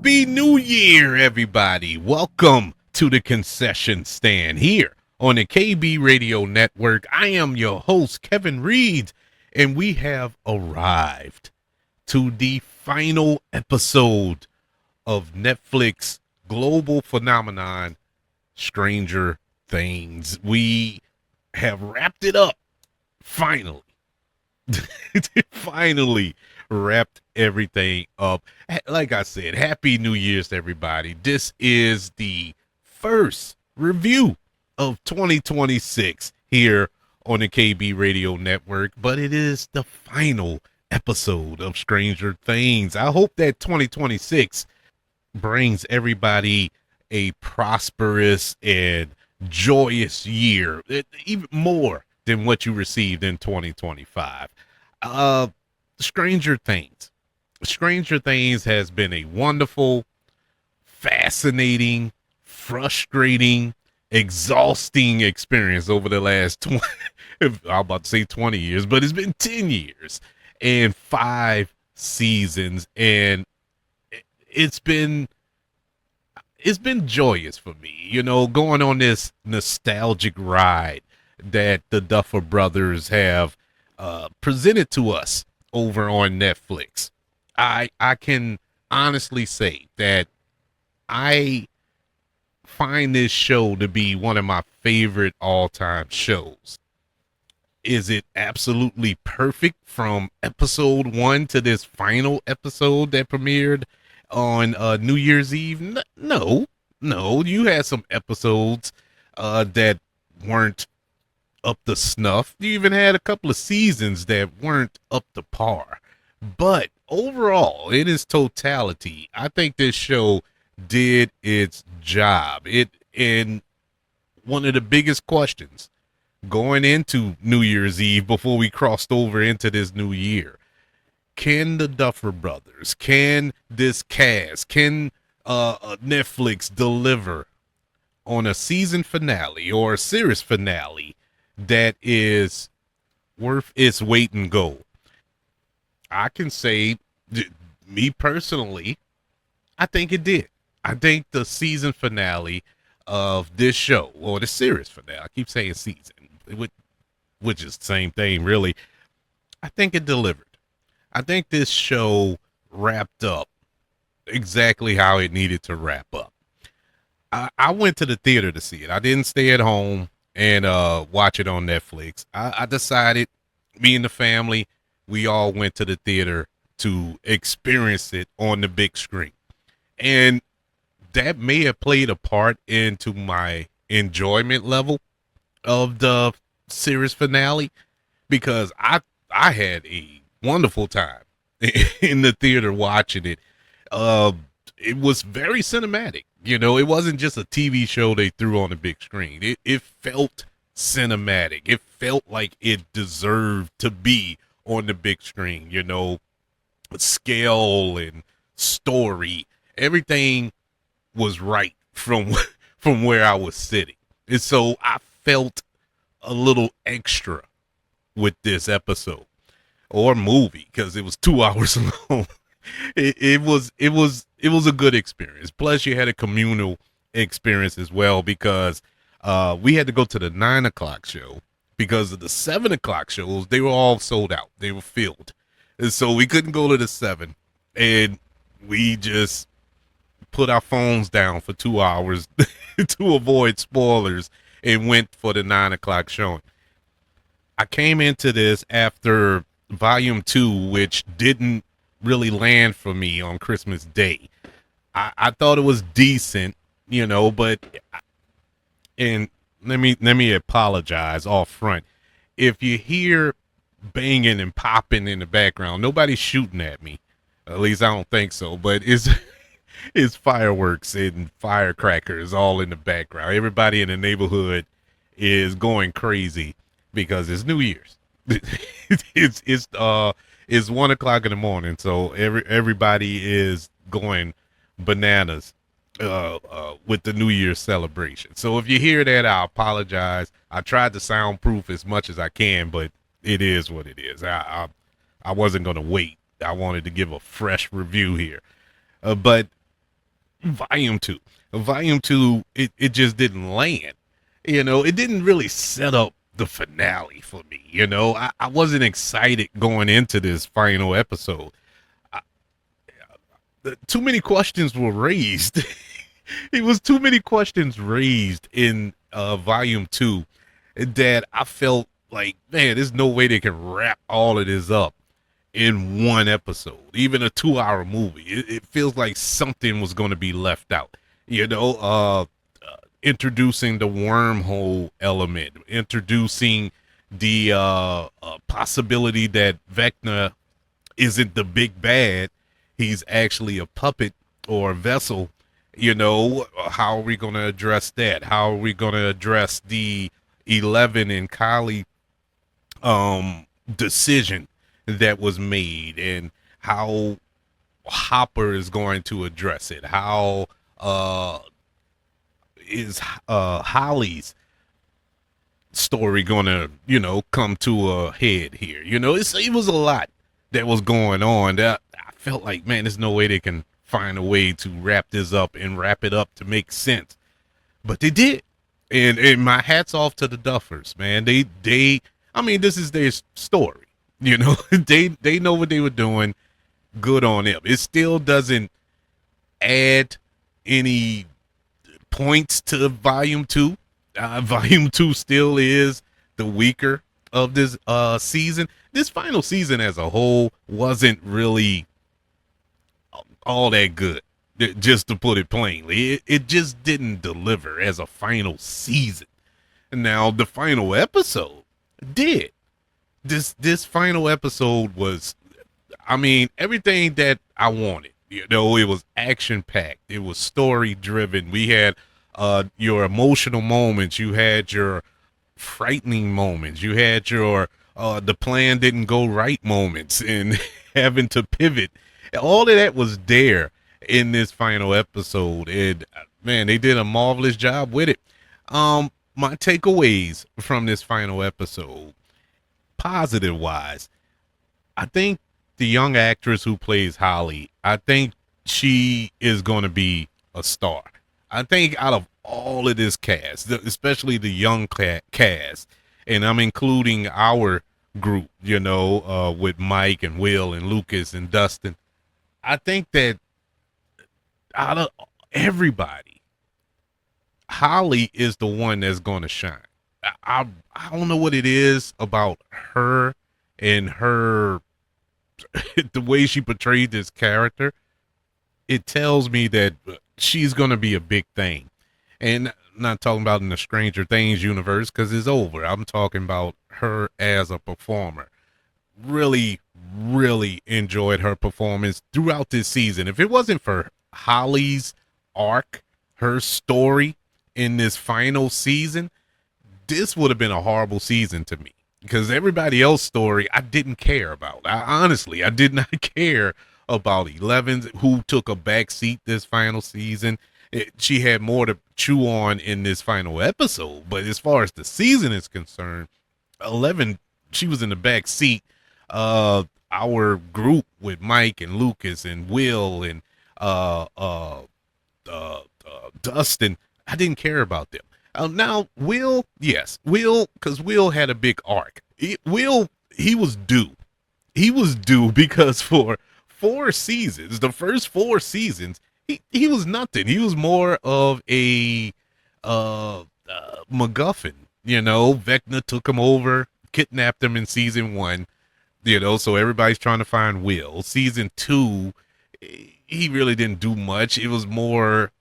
Happy New Year, everybody. Welcome to the concession stand here on the KB Radio Network. I am your host, Kevin Reed, and we have arrived to the final episode of Netflix global phenomenon, Stranger Things. We have wrapped it up, finally. Finally wrapped everything up. Like I said, Happy New Year's to everybody. This is the first review of 2026 here on the KB Radio Network, but it is the final episode of Stranger Things. I hope that 2026 brings everybody a prosperous and joyous year, even more than what you received in 2025. Uh, Stranger Things. Stranger Things has been a wonderful, fascinating, frustrating, exhausting experience over the last 20, I'm about to say 20 years, but it's been 10 years and 5 seasons. And it's been joyous for me, going on this nostalgic ride that the Duffer Brothers have presented to us over on Netflix. I can honestly say that I find this show to be one of my favorite all-time shows. Is it absolutely perfect from episode 1 to this final episode that premiered on New Year's Eve? No. You had some episodes that weren't up to snuff. You even had a couple of seasons that weren't up to par. But overall, in its totality, I think this show did its job. And one of the biggest questions going into New Year's Eve before we crossed over into this new year: can the Duffer Brothers, can this cast, can Netflix deliver on a season finale or a series finale that is worth its weight in gold? I can say, me personally, I think it did. I think the season finale of this show, or the series finale, I keep saying season, which is the same thing, really. I think it delivered. I think this show wrapped up exactly how it needed to wrap up. I went to the theater to see it. I didn't stay at home and watch it on Netflix. I decided, me and the family, we all went to the theater to experience it on the big screen. And that may have played a part into my enjoyment level of the series finale, because I had a wonderful time in the theater watching it. It was very cinematic. It wasn't just a TV show they threw on the big screen. It felt cinematic. It felt like it deserved to be on the big screen. Scale and story, everything was right from from where I was sitting. And so I felt a little extra with this episode or movie, because it was 2 hours long. It was a good experience. Plus, you had a communal experience as well, because we had to go to the 9 o'clock show, because of the 7 o'clock shows, they were all sold out. They were filled. And so we couldn't go to the 7. And we just put our phones down for 2 hours to avoid spoilers and went for the 9 o'clock showing. I came into this after Volume 2, which didn't really land for me on Christmas Day. I thought it was decent, but, and let me apologize off front. If you hear banging and popping in the background, nobody's shooting at me. At least I don't think so, but it's fireworks and firecrackers all in the background. Everybody in the neighborhood is going crazy because it's New Year's. It's 1 o'clock in the morning, so everybody is going bananas with the New Year's celebration. So if you hear that, I apologize. I tried to soundproof as much as I can, but it is what it is. I wasn't going to wait. I wanted to give a fresh review here. But Volume two. Volume two, it just didn't land. It didn't really set up the finale for me. I wasn't excited going into this final episode. I, Too many questions were raised. It was too many questions raised in volume two that I felt like, man, there's no way they can wrap all of this up in one episode, even a 2 hour movie. It feels like something was going to be left out. Introducing the wormhole element, introducing the possibility that Vecna isn't the big bad. He's actually a puppet or a vessel. How are we going to address that? How are we going to address the 11 and Kylie decision that was made, and how Hopper is going to address it? How is Holly's story gonna, come to a head here? It was a lot that was going on that I felt like, man, there's no way they can find a way to wrap this up and wrap it up to make sense. But they did. And my hat's off to the Duffers, man. I mean, this is their story. They know what they were doing. Good on them. It still doesn't add any points to volume two. Volume two still is the weaker of this season. This final season as a whole wasn't really all that good, just to put it plainly. It just didn't deliver as a final season. Now the final episode did. This final episode was, I mean, everything that I wanted. It was action packed. It was story driven. We had your emotional moments. You had your frightening moments. You had your the plan didn't go right moments and having to pivot. All of that was there in this final episode, and man, they did a marvelous job with it. My takeaways from this final episode, positive wise, I think the young actress who plays Holly, I think she is going to be a star. I think out of all of this cast, especially the young cast, and I'm including our group, with Mike and Will and Lucas and Dustin, I think that out of everybody, Holly is the one that's going to shine. I don't know what it is about her and her the way she portrayed this character. It tells me that she's going to be a big thing. And I'm not talking about in the Stranger Things universe because it's over. I'm talking about her as a performer. Really, really enjoyed her performance throughout this season. If it wasn't for Holly's arc, her story in this final season, this would have been a horrible season to me because everybody else's story I didn't care about. I did not care about 11 who took a back seat this final season. She had more to chew on in this final episode, but as far as the season is concerned, 11, she was in the back seat. Our group with Mike and Lucas and Will and Dustin, I didn't care about them. Now Will, yes, because Will had a big arc. He was due. He was due because for 4 seasons, the first 4 seasons, he was nothing. He was more of a MacGuffin. Vecna took him over, kidnapped him in season 1. So everybody's trying to find Will. Season 2, he really didn't do much. It was more,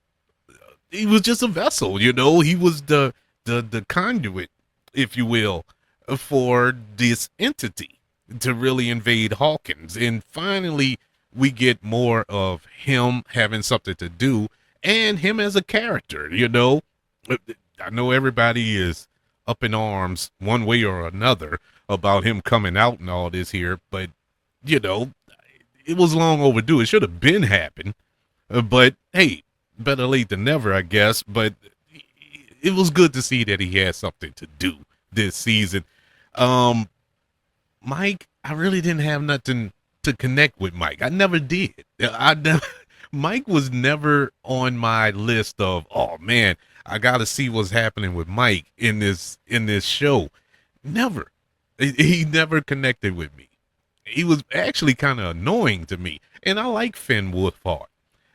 he was just a vessel. He was the conduit, if you will, for this entity to really invade Hawkins. And finally, we get more of him having something to do and him as a character. I know everybody is up in arms one way or another about him coming out and all this here, but it was long overdue. It should have been happened, but hey, better late than never, I guess. But it was good to see that he had something to do this season. Mike, I really didn't have nothing to connect with Mike. I never did. Mike was never on my list of, oh man, I got to see what's happening with Mike in this show. Never. He never connected with me. He was actually kind of annoying to me, and I like Finn Wolfhard.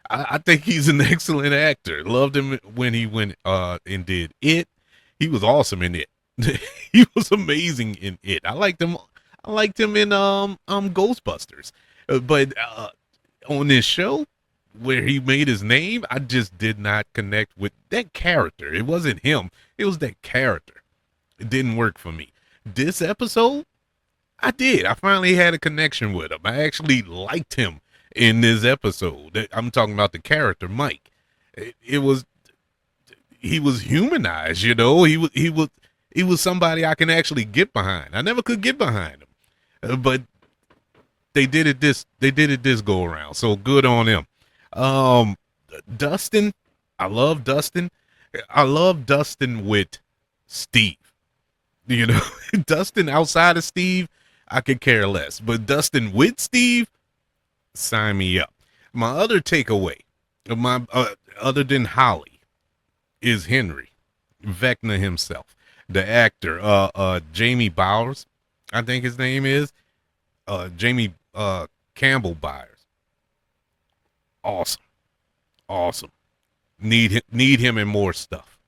I think he's an excellent actor. Loved him when he went and did It. He was awesome in It. He was amazing in It. I liked him. I liked him in Ghostbusters. But on this show where he made his name, I just did not connect with that character. It wasn't him. It was that character. It didn't work for me. This episode, I did. I finally had a connection with him. I actually liked him in this episode. I'm talking about the character Mike. It was he was humanized, you know. He was somebody I can actually get behind. I never could get behind him, but they did it this go around. So good on him. Um, Dustin, I love Dustin. I love Dustin with Steve. You know, Dustin outside of Steve, I could care less. But Dustin with Steve, sign me up. My other takeaway, my other than Holly, is Henry, Vecna himself, the actor, Jamie Bowers, I think his name is, Jamie Campbell Byers. Awesome, awesome. Need him in more stuff.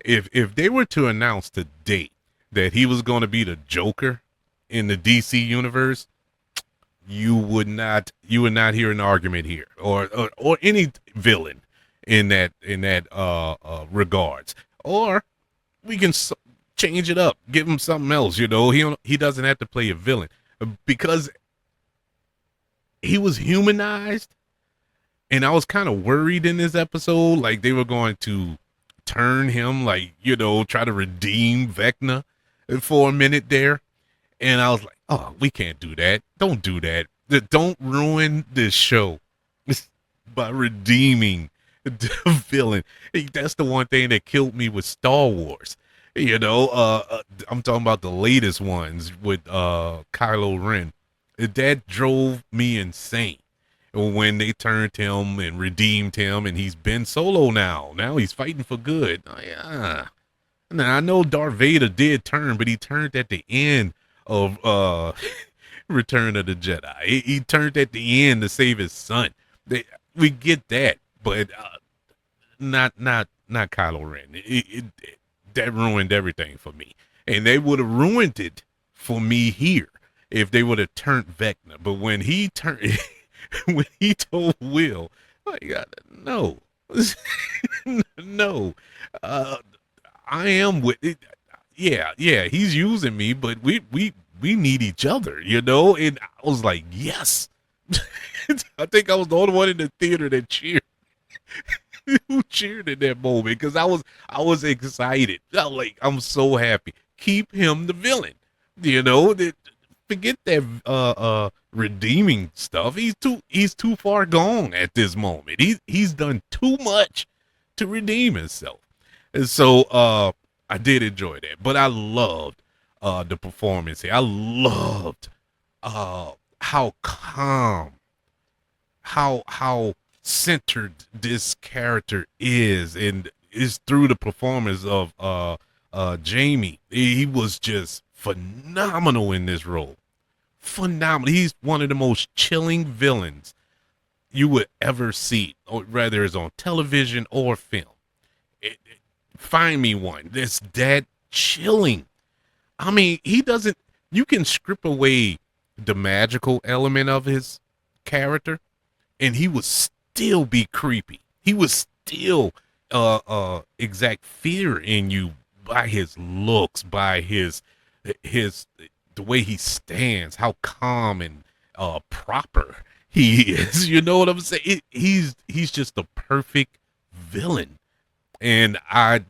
If they were to announce today that he was going to be the Joker in the DC universe, you would not hear an argument here, or any villain in that regards. Or we can change it up, give him something else. You know, he doesn't have to play a villain because he was humanized, and I was kind of worried in this episode, like they were going to turn him, like, you know, try to redeem Vecna for a minute there. And I was like, oh, we can't do that. Don't do that. Don't ruin this show by redeeming the villain. That's the one thing that killed me with Star Wars. You know, I'm talking about the latest ones with Kylo Ren. That drove me insane when they turned him and redeemed him, and he's Ben Solo now. Now he's fighting for good. Oh, yeah. Now I know Darth Vader did turn, but he turned at the end of Return of the Jedi. He turned at the end to save his son. We get that, but not Kylo Ren. That ruined everything for me, and they would have ruined it for me here if they would have turned Vecna. But when he turned, when he told Will, like, no, no, I am with it. Yeah, he's using me, but we need each other, you know? And I was like, yes. I think I was the only one in the theater that cheered. Who cheered in that moment, because I was excited. I'm so happy. Keep him the villain. You know, forget that redeeming stuff. He's too far gone at this moment. He's done too much to redeem himself. And so I did enjoy that. But I loved the performance here. I loved how calm, how centered this character is, and is through the performance of Jamie. He was just phenomenal in this role. Phenomenal. He's one of the most chilling villains you would ever see, or whether it's on television or film. Find me one that's that chilling. I mean, he doesn't. You can strip away the magical element of his character, and he would still be creepy. He would still exact fear in you by his looks, by his the way he stands, how calm and proper he is. You know what I'm saying? He's just the perfect villain, and I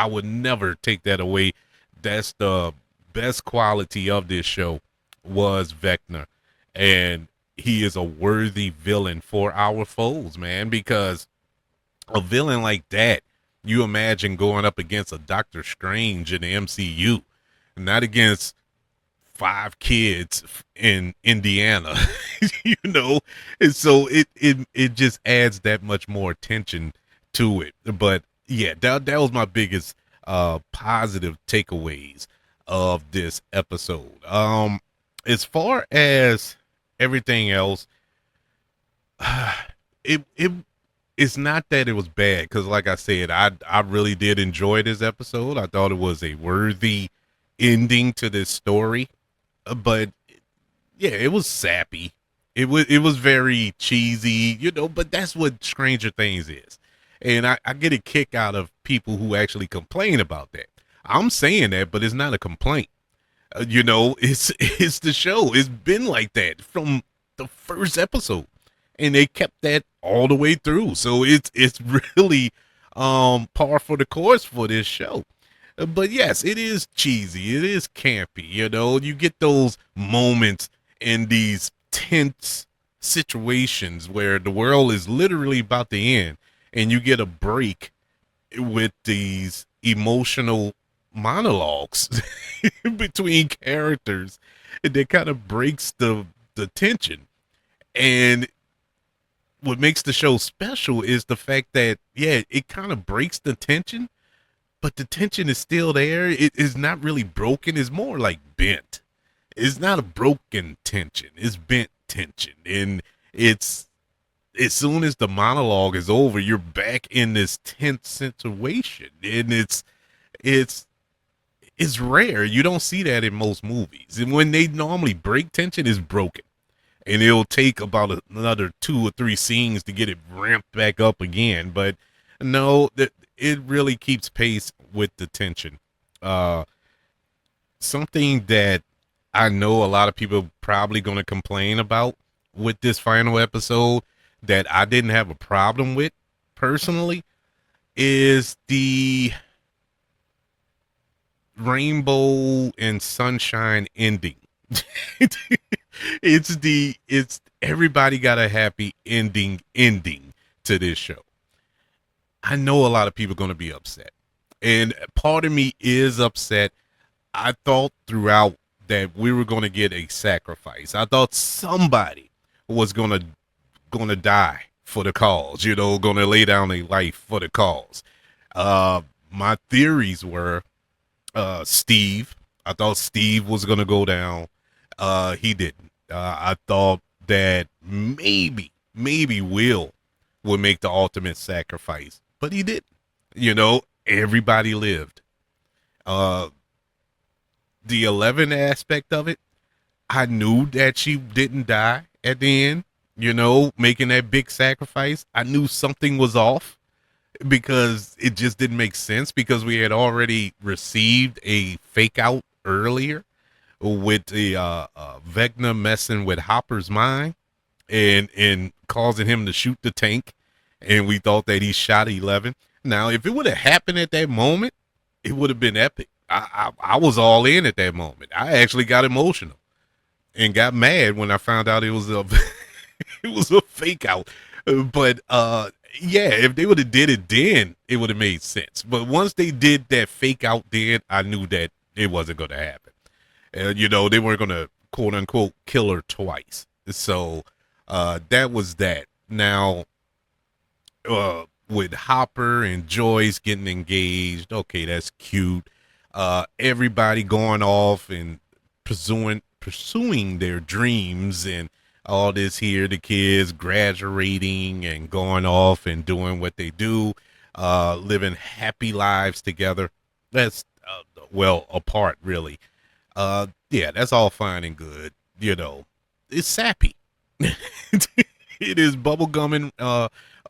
would never take that away. That's the best quality of this show, was Vecna, and he is a worthy villain for our foes, man, because a villain like that, you imagine going up against a Doctor Strange in the MCU, not against 5 kids in Indiana, you know, and so it just adds that much more attention to it. But yeah, that was my biggest positive takeaways of this episode. As far as everything else, it it's not that it was bad, because like I said, I really did enjoy this episode. I thought it was a worthy ending to this story. But yeah, it was sappy. It was very cheesy, but that's what Stranger Things is. And I get a kick out of people who actually complain about that. I'm saying that, but it's not a complaint. It's the show. It's been like that from the first episode, and they kept that all the way through. So it's really par for the course for this show. But yes, it is cheesy. It is campy. You get those moments in these tense situations where the world is literally about to end, and you get a break with these emotional monologues between characters that kind of breaks the tension. And what makes the show special is the fact that, yeah, it kind of breaks the tension, but the tension is still there. It is not really broken. It's more like bent. It's not a broken tension. It's bent tension. And it's, as soon as the monologue is over, you're back in this tense situation. And it's rare. You don't see that in most movies. And when they normally break tension, it's broken. And it'll take about another 2 or 3 scenes to get it ramped back up again. But no, that it really keeps pace with the tension. Something that I know a lot of people probably going to complain about with this final episode that I didn't have a problem with personally is the rainbow and sunshine ending. It's everybody got a happy ending to this show. I know a lot of people are going to be upset, and part of me is upset. I thought throughout that we were going to get a sacrifice. I thought somebody was going to die for the cause, going to lay down a life for the cause. My theories were Steve. I thought Steve was going to go down. He didn't. I thought that maybe Will would make the ultimate sacrifice, but he didn't. Everybody lived. The 11 aspect of it, I knew that she didn't die at the end, making that big sacrifice. I knew something was off because it just didn't make sense, because we had already received a fake out earlier with the Vecna messing with Hopper's mind and causing him to shoot the tank, and we thought that he shot 11. Now, if it would have happened at that moment, it would have been epic. I was all in at that moment. I actually got emotional and got mad when I found out it was a it was a fake out. But yeah, if they would have did it then, it would have made sense. But once they did that fake out then, I knew that it wasn't going to happen. They weren't going to quote unquote kill her twice. So that was that. Now, with Hopper and Joyce getting engaged, okay, that's cute. Everybody going off and pursuing their dreams and all this here, the kids graduating and going off and doing what they do, living happy lives together. That's well, apart really. Yeah, that's all fine and good. It's sappy. It is bubblegum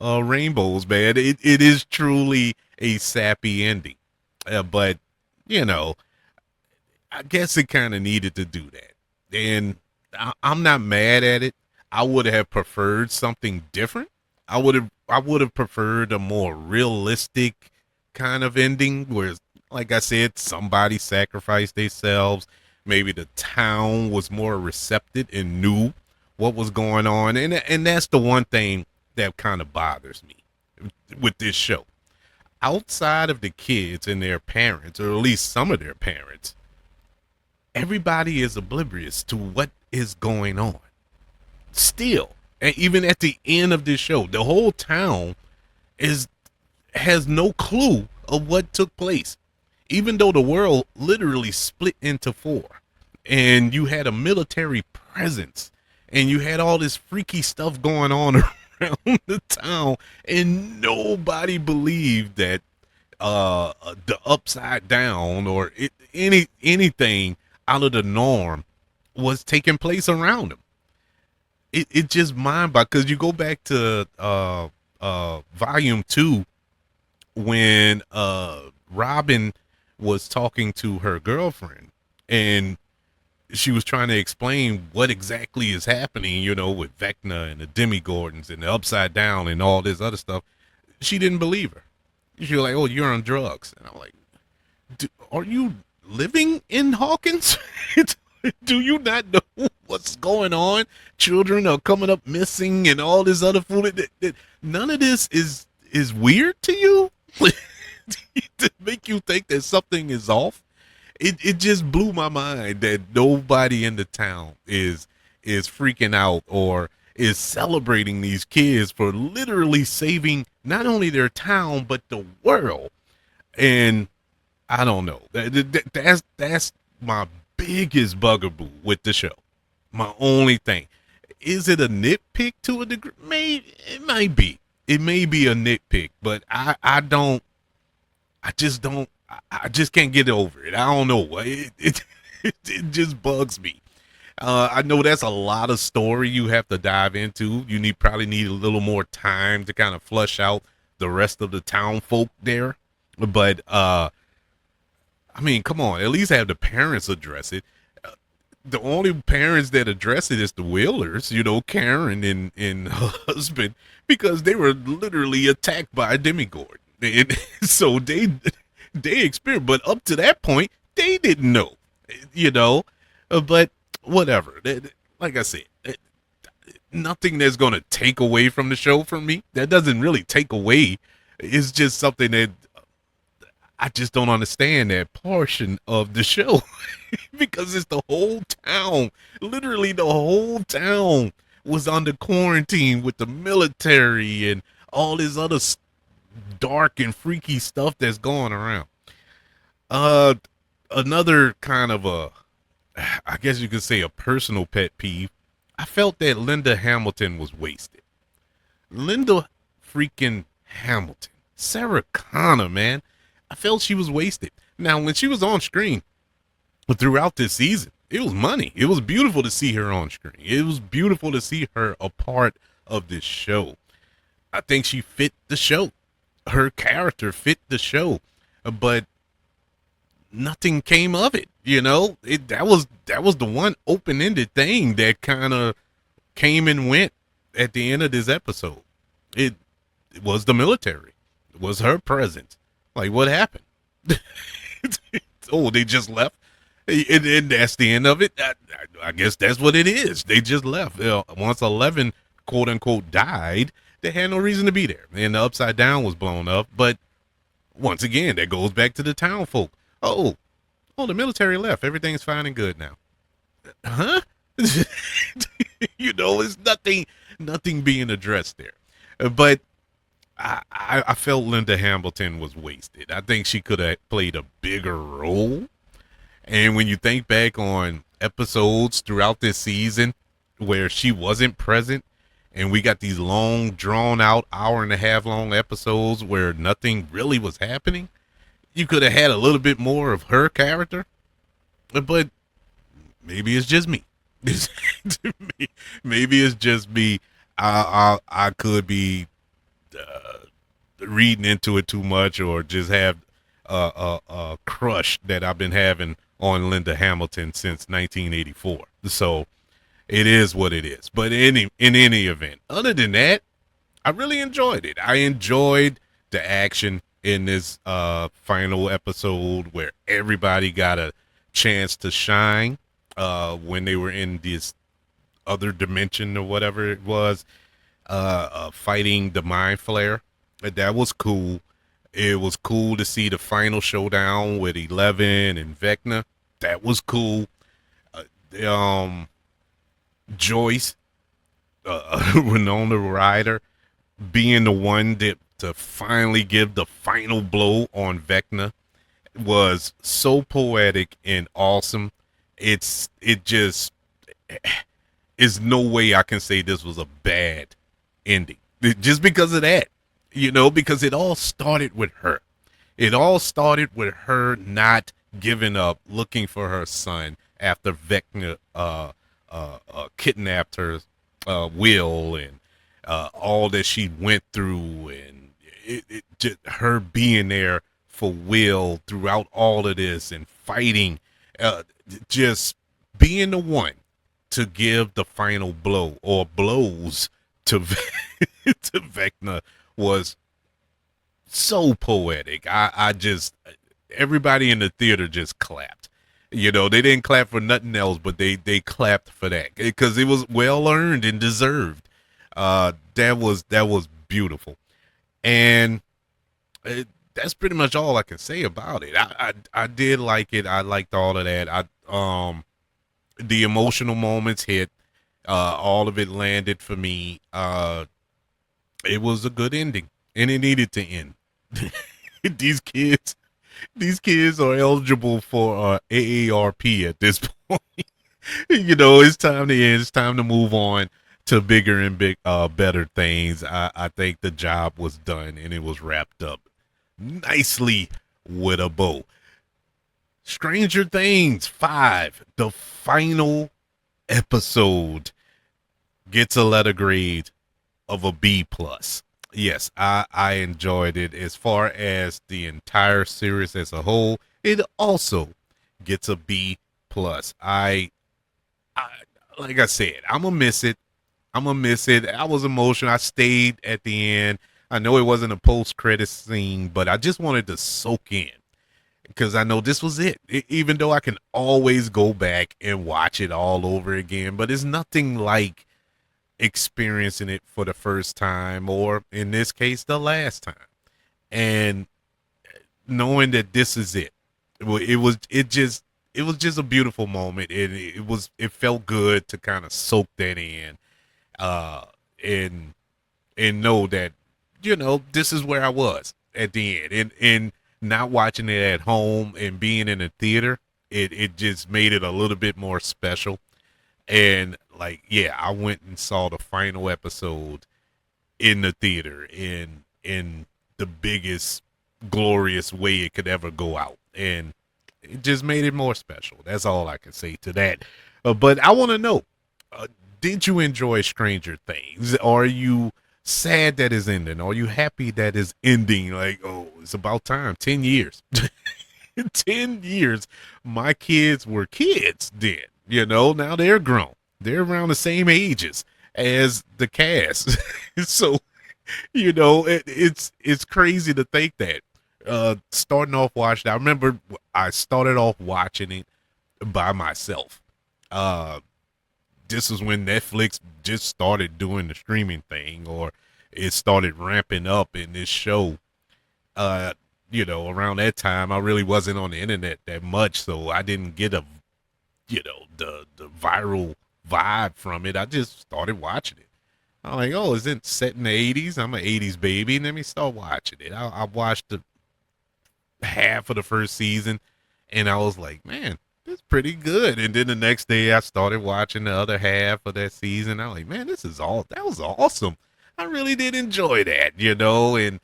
and rainbows, man. It is truly a sappy ending. But I guess it kind of needed to do that. And I'm not mad at it. I would have preferred something different. I would have preferred a more realistic kind of ending where, like I said, somebody sacrificed themselves. Maybe the town was more receptive and knew what was going on. And that's the one thing that kind of bothers me with this show. Outside of the kids and their parents, or at least some of their parents, everybody is oblivious to what is going on. Still, and even at the end of this show, the whole town is has no clue of what took place. Even though the world literally split into four, and you had a military presence, and you had all this freaky stuff going on around the town, and nobody believed that the upside down or anything out of the norm was taking place around them. It just mind boggling because you go back to volume 2 when Robin was talking to her girlfriend, and she was trying to explain what exactly is happening, with Vecna and the Demigorgons and the Upside Down and all this other stuff. She didn't believe her. She was like, "Oh, you're on drugs," and I'm like, "Are you living in Hawkins? Do you not know what's going on? Children are coming up missing and all this other food. None of this is weird to you to make you think that something is off." It just blew my mind that nobody in the town is freaking out or is celebrating these kids for literally saving not only their town but the world. And I don't know. That's my biggest bugaboo with the show. My only thing. Is it a nitpick to a degree? Maybe it might be. It may be a nitpick, but I just can't get over it. I don't know. It just bugs me. I know that's a lot of story you have to dive into. You probably need a little more time to kind of flush out the rest of the town folk there. But I mean, come on, at least have the parents address it. The only parents that address it is the Wheelers, Karen and her husband, because they were literally attacked by a demigod. And so they experienced, but up to that point, they didn't know, but whatever. Like I said, nothing that's going to take away from the show from me. That doesn't really take away. It's just something that I just don't understand that portion of the show because it's the whole town. Literally, the whole town was under quarantine with the military and all this other dark and freaky stuff that's going around. Another kind of I guess you could say a personal pet peeve. I felt that Linda Hamilton was wasted. Linda freaking Hamilton. Sarah Connor, man. I felt she was wasted. Now, when she was on screen throughout this season, it was money. It was beautiful to see her on screen. It was beautiful to see her a part of this show. I think she fit the show. Her character fit the show. But nothing came of it. That was the one open-ended thing that kind of came and went at the end of this episode. It was the military. It was her presence. Like, what happened? Oh, they just left, and that's the end of it. I guess that's what it is. They just left. Once 11, quote unquote, died, they had no reason to be there, and the Upside Down was blown up. But once again, that goes back to the town folk. Oh, the military left. Everything's fine and good now. Huh? It's nothing being addressed there. But I felt Linda Hamilton was wasted. I think she could have played a bigger role. And when you think back on episodes throughout this season where she wasn't present, and we got these long, drawn out, hour and a half long episodes where nothing really was happening, you could have had a little bit more of her character. But maybe it's just me. Maybe it's just me. I could be reading into it too much, or just have a crush that I've been having on Linda Hamilton since 1984. So it is what it is. But in any event, other than that, I really enjoyed it. I enjoyed the action in this final episode where everybody got a chance to shine when they were in this other dimension or whatever it was, fighting the Mind Flayer. That was cool. It was cool to see the final showdown with 11 and Vecna. That was cool. um Joyce, Winona Ryder, being the one that to finally give the final blow on Vecna was so poetic and awesome. It just is no way I can say this was a bad ending. Just because of that. Because it all started with her. It all started with her not giving up, looking for her son after Vecna kidnapped her Will, and all that she went through, and just her being there for Will throughout all of this and fighting, just being the one to give the final blow or blows to to Vecna was so poetic. I just everybody in the theater just clapped. They didn't clap for nothing else, but they clapped for that because it was well earned and deserved. That was beautiful, and that's pretty much all I can say about it. I did like it. I liked all of that. The emotional moments hit. All of it landed for me. It was a good ending, and it needed to end. these kids, these kids are eligible for AARP at this point. It's time to end. It's time to move on to bigger and better things. I think the job was done and it was wrapped up nicely with a bow. Stranger Things 5, the final episode, gets a letter grade of a B plus. Yes, I enjoyed it. As far as the entire series as a whole, it also gets a B plus. I like I said, I'm gonna miss it. I'm gonna miss it. I was emotional. I stayed at the end. I know it wasn't a post credit scene, but I just wanted to soak in because I know this was it. Even though I can always go back and watch it all over again, but it's nothing like experiencing it for the first time, or in this case, the last time, and knowing that this is it. It was just a beautiful moment, and it felt good to kind of soak that in, uh, and know that this is where I was at the end, and not watching it at home and being in a theater, it just made it a little bit more special. And like, yeah, I went and saw the final episode in the theater in the biggest glorious way it could ever go out, and it just made it more special. That's all I can say to that. But I want to know, uh, did you enjoy Stranger Things? Are you sad that is ending? Are you happy that is ending? Like, oh, it's about time. 10 years. 10 years. My kids were kids then. Now they're grown. They're around the same ages as the cast. So, it's crazy to think that. Starting off watching, I remember I started off watching it by myself. Uh, this is when Netflix just started doing the streaming thing, or it started ramping up in this show. Uh, around that time, I really wasn't on the internet that much, so I didn't get the viral vibe from it. I just started watching it. I'm like, oh, is it set in the 80s? I'm an 80s baby. Let me start watching it. I watched the half of the first season, and I was like, man, it's pretty good. And then the next day I started watching the other half of that season. I was like, man, that was awesome. I really did enjoy that, and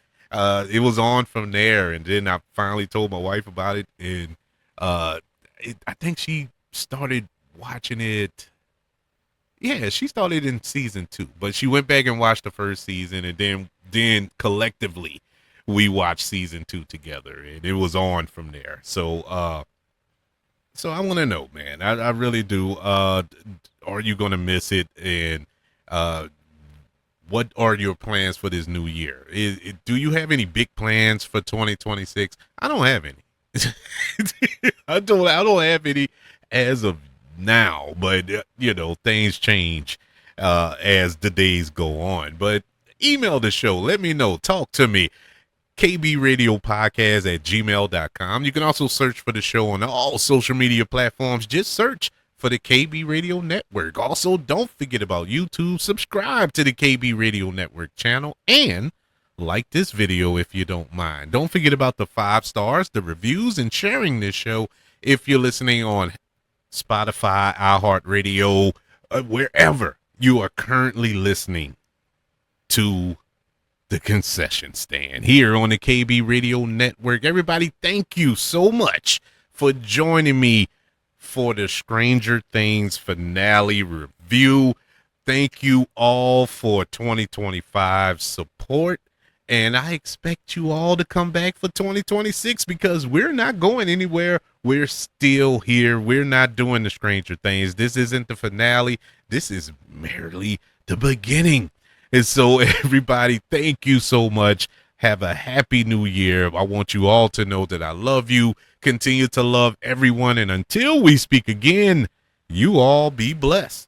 it was on from there. And then I finally told my wife about it, and I think she started watching it. Yeah, she started in season 2, but she went back and watched the first season, and then collectively we watched season 2 together, and it was on from there. So I want to know, man. I really do. Are you gonna miss it? And uh, what are your plans for this new year? Do you have any big plans for 2026? I don't have any. I don't have any as of now, but things change as the days go on. But email the show. Let me know. Talk to me. kbradiopodcast@gmail.com. You can also search for the show on all social media platforms. Just search for the KB Radio Network. Also, don't forget about YouTube. Subscribe to the KB Radio Network channel and like this video if you don't mind. Don't forget about the 5 stars, the reviews, and sharing this show if you're listening on Spotify, iHeartRadio, wherever you are currently listening to the concession stand here on the KB Radio Network. Everybody, thank you so much for joining me for the Stranger Things finale review. Thank you all for 2025 support. And I expect you all to come back for 2026 because we're not going anywhere. We're still here. We're not doing the Stranger Things. This isn't the finale. This is merely the beginning. And so, everybody, thank you so much. Have a happy new year. I want you all to know that I love you. Continue to love everyone. And until we speak again, you all be blessed.